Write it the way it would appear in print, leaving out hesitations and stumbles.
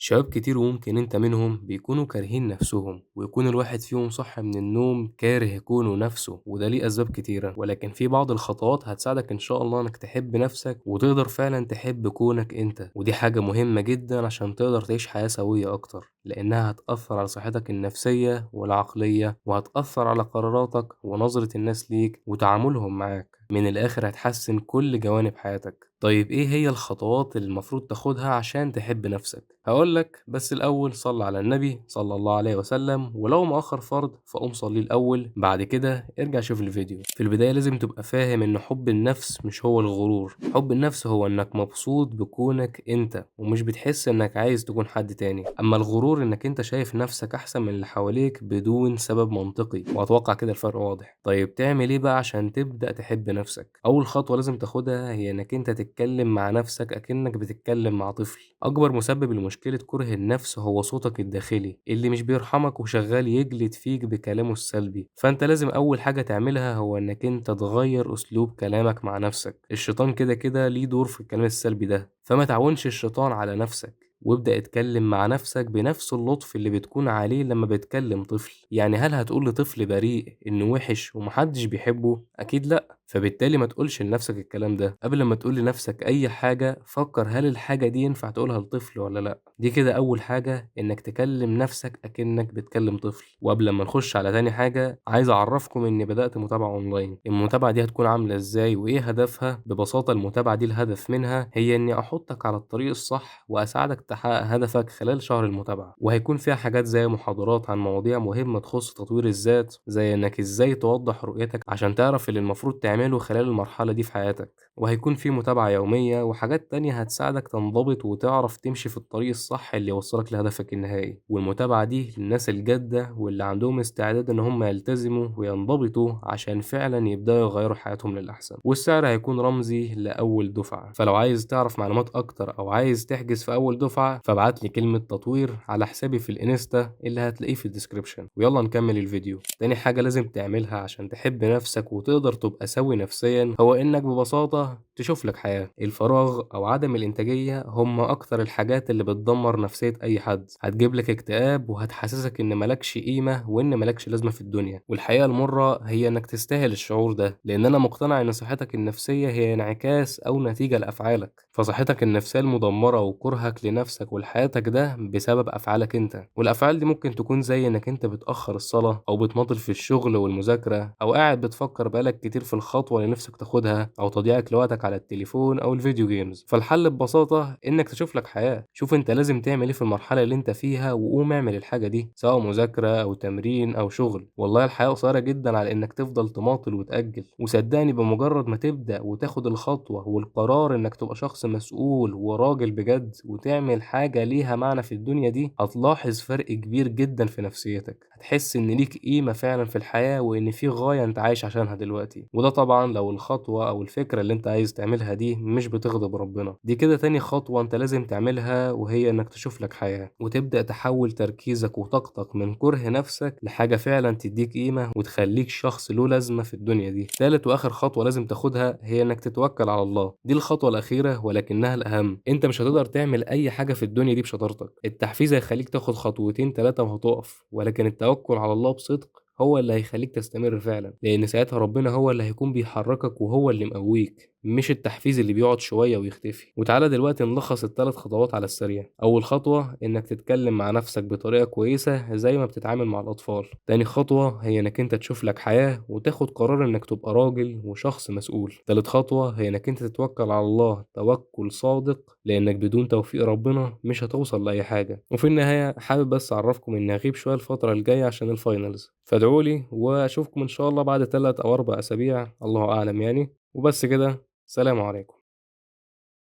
شباب كتير وممكن انت منهم بيكونوا كارهين نفسهم ويكون الواحد فيهم صح من النوم كاره كونه نفسه، وده ليه اسباب كتيرة، ولكن في بعض الخطوات هتساعدك ان شاء الله انك تحب نفسك وتقدر فعلا تحب كونك انت، ودي حاجة مهمة جدا عشان تقدر تعيش حياة سوية اكتر، لانها هتأثر على صحتك النفسية والعقلية، وهتأثر على قراراتك ونظرة الناس ليك وتعاملهم معاك. من الاخر هتحسن كل جوانب حياتك. طيب إيه هي الخطوات اللي المفروض تاخدها عشان تحب نفسك؟ هاقول لك، بس الأول صلّ على النبي صلى الله عليه وسلم، ولو مأخّر فرض فقوم صلّيه الأول، بعد كده ارجع شوف الفيديو. في البداية لازم تبقى فاهم إن حُب النفس مش هو الغرور، حُب النفس هو إنك مبسوط بكونك أنت، ومش بتحس إنك عايز تكون حد تاني، أمّا الغرور إنك أنت شايف نفسك أحسن من اللي حواليك بدون سبب منطقي، وأتوقع كده الفرق واضح. طيب تعمل إيه بقى عشان تبدأ تحب نفسك؟ أول خطوة لازم تاخدها هي إنك أنت تتكلم مع نفسك أكنك بتتكلم مع طفل. أكبر مسبب لمشكلة كره النفس هو صوتك الداخلي اللي مش بيرحمك وشغال يجلد فيك بكلامه السلبي، فأنت لازم أول حاجة تعملها هو إنك أنت تغير أسلوب كلامك مع نفسك. الشيطان كده كده ليه دور في الكلام السلبي ده، فما تعاونش الشيطان على نفسك، وابدأ اتكلم مع نفسك بنفس اللطف اللي بتكون عليه لما بتكلم طفل. يعني هل هتقول لطفل بريء إنه وحش ومحدش بيحبه؟ أكيد لأ. فبالتالي ما تقولش لنفسك الكلام ده. قبل ما تقول لنفسك أي حاجة فكر هل الحاجة دي ينفع تقولها لطفل ولا لأ. دي كده أول حاجة، إنك تكلم نفسك أكنك بتكلم طفل. وقبل ما نخش على تاني حاجة، عايز أعرفكم إني بدأت متابعة أونلاين. المتابعة دي هتكون عاملة إزاي وإيه هدفها؟ ببساطة المتابعة دي الهدف منها هي إني أحطك على الطريق الصح وأساعدك تحقق هدفك خلال شهر المتابعة، وهيكون فيها حاجات زي محاضرات عن مواضيع مهمة تخص تطوير الذات، زي إنك إزاي توضح رؤيتك عشان تعرف اللي المفروض تعمله خلال المرحلة دي في حياتك، وهيكون في متابعة يومية وحاجات تانية هتساعدك تنضبط وتعرف تمشي في الطريق الصح اللي يوصلك لهدفك النهائي. والمتابعة دي للناس الجادة واللي عندهم استعداد إن هم يلتزموا وينضبطوا عشان فعلا يبدأوا يغيروا حياتهم للأحسن، والسعر هيكون رمزي لأول دفعة. فلو عايز تعرف معلومات أكتر أو عايز تحجز في أول دفعة فابعت لي كلمة تطوير على حسابي في الانستا اللي هتلاقيه في الديسكريبشن. ويلا نكمل الفيديو. تاني حاجة لازم تعملها عشان تحب نفسك وتقدر تبقى سوي نفسيا هو إنك ببساطة تشوف لك حياة. الفراغ أو عدم الإنتاجية هم أكتر الحاجات اللي بتدمر نفسية أي حد، هتجيب لك اكتئاب وهتحسسك إن مالكش قيمة وإن مالكش لازمة في الدنيا. والحقيقة المرة هي إنك تستاهل الشعور ده، لأن أنا مقتنع إن صحتك النفسية هي انعكاس أو نتيجة لأفعالك. فصحتك النفسية المدمرة وكرهك لنفسك ولحياتك ده بسبب أفعالك أنت، والأفعال دي ممكن تكون زي إنك أنت بتأخر الصلاة أو بتماطل في الشغل والمذاكرة أو قاعد بتفكر بقالك كتير في الخطوة اللي نفسك تاخدها أو تضييعك لوقتك على التليفون أو الفيديو جيمز. فالحل ببساطة إنك تشوف لك حياة، شوف أنت لازم تعمل إيه في المرحلة اللي أنت فيها وقوم اعمل الحاجة دي، سواء مذاكرة أو تمرين أو شغل. والله الحياة قصيرة جدا على إنك تفضل تماطل وتأجل، وصدقني بمجرد ما تبدأ وتاخد الخطوة والقرار إنك تبقى شخص مسؤول وراجل بجد وتعمل حاجة ليها معنى في الدنيا دي، هتلاحظ فرق كبير جدا في نفسيتك. هتحس إن ليك قيمة فعلا في الحياة وإن في غاية أنت عايش عشانها دلوقتي، وده طبعا لو الخطوة أو الفكرة اللي أنت عايز تعملها دي مش بتغضب ربنا. دي كده تاني خطوة أنت لازم تعملها، وهي إنك تشوف لك حياة وتبدأ تحول تركيزك وطاقتك من كره نفسك لحاجة فعلا تديك قيمة وتخليك شخص له لازمة في الدنيا دي. تالت وآخر خطوة لازم تاخدها هي إنك تتوكل على الله. دي الخطوة الأخيرة ولكنها الأهم. أنت مش هتقدر تعمل أي حاجة في الدنيا دي بشطارتك. التحفيز هيخليك تاخد خطوتين تلاتة وهتقف، ولكن التوكل على الله بصدق هو اللي هيخليك تستمر فعلا، لأن ساعتها ربنا هو اللي هيكون بيحركك وهو اللي مقويك، مش التحفيز اللي بيقعد شوية ويختفي. وتعالى دلوقتي نلخص الثلاث خطوات على السريع. أول خطوة إنك تتكلم مع نفسك بطريقة كويسة زي ما بتتعامل مع الأطفال. تاني خطوة هي إنك أنت تشوف لك حياة وتاخد قرار إنك تبقى راجل وشخص مسؤول. تالت خطوة هي إنك أنت تتوكل على الله توكل صادق، لأنك بدون توفيق ربنا مش هتوصل لأي حاجة. وفي النهاية حابب بس أعرفكم إني هغيب شوية الفترة الجاية عشان الفاينلز، فادعولي وأشوفكم إن شاء الله بعد 3 أو 4 أسابيع، الله أعلم يعني. وبس كده، سلام عليكم.